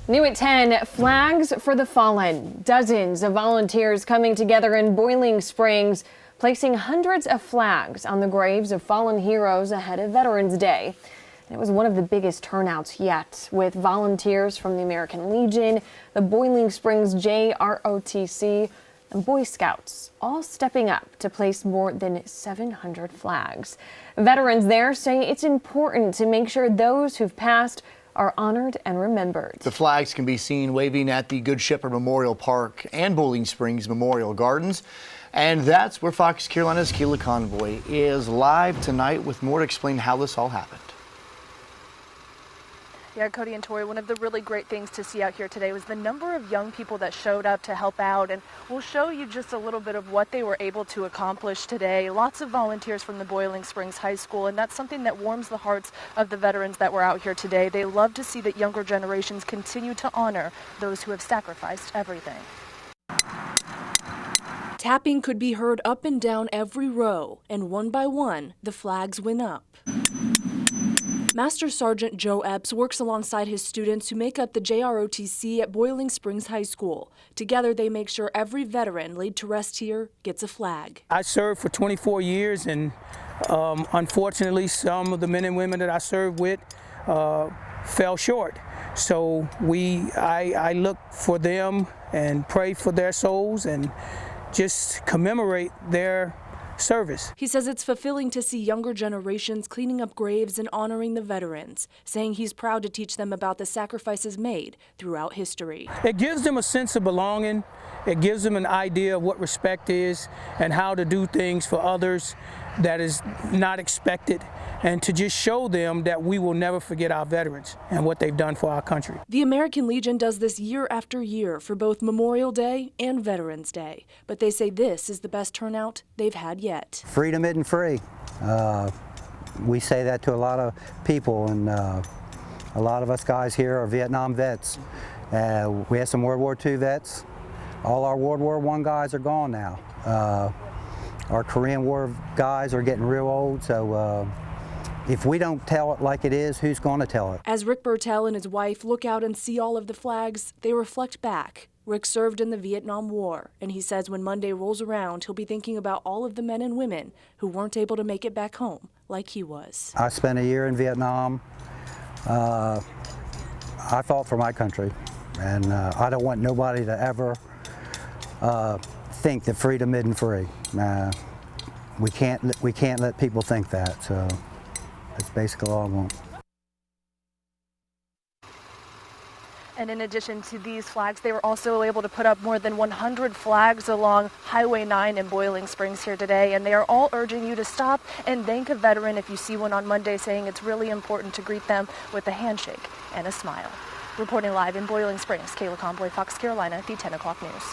New at 10, flags for the fallen. Dozens of volunteers coming together in Boiling Springs, placing hundreds of flags on the graves of fallen heroes ahead of Veterans Day. It was one of the biggest turnouts yet, with volunteers from the American Legion, the Boiling Springs JROTC, and Boy Scouts, all stepping up to place more than 700 flags. Veterans there say it's important to make sure those who've passed are honored and remembered. The flags can be seen waving at the Good Shepherd Memorial Park and Boiling Springs Memorial Gardens. And that's where Fox Carolina's Kayla Convoy is live tonight with more to explain how this all happened. Yeah, Cody and Tori, one of the really great things to see out here today was the number of young people that showed up to help out, and we'll show you just a little bit of what they were able to accomplish today. Lots of volunteers from the Boiling Springs High School, and that's something that warms the hearts of the veterans that were out here today. They love to see that younger generations continue to honor those who have sacrificed everything. Tapping could be heard up and down every row, and one by one, the flags went up. Master Sergeant Joe Epps works alongside his students who make up the JROTC at Boiling Springs High School. Together, they make sure every veteran laid to rest here gets a flag. I served for 24 years, and unfortunately, some of the men and women that I served with fell short. So I look for them and pray for their souls and just commemorate their service. He says it's fulfilling to see younger generations cleaning up graves and honoring the veterans, saying he's proud to teach them about the sacrifices made throughout history. It gives them a sense of belonging. It gives them an idea of what respect is and how to do things for others that is not expected, and to just show them that we will never forget our veterans and what they've done for our country. The American Legion does this year after year for both Memorial Day and Veterans Day, but they say this is the best turnout they've had yet. Freedom isn't free. We say that to a lot of people, and a lot of us guys here are Vietnam vets. We have some World War II vets. All our World War I guys are gone now. Our Korean War guys are getting real old, so if we don't tell it like it is, who's going to tell it? As Rick Bertel and his wife look out and see all of the flags, they reflect back. Rick served in the Vietnam War, and he says when Monday rolls around, he'll be thinking about all of the men and women who weren't able to make it back home like he was. I spent a year in Vietnam. I fought for my country, and I don't want nobody to ever think that freedom isn't free. We can't let people think that, so that's basically all I want. And in addition to these flags, they were also able to put up more than 100 flags along Highway 9 in Boiling Springs here today, and they are all urging you to stop and thank a veteran if you see one on Monday, saying it's really important to greet them with a handshake and a smile. Reporting live in Boiling Springs, Kayla Convoy, Fox Carolina, the 10 o'clock news.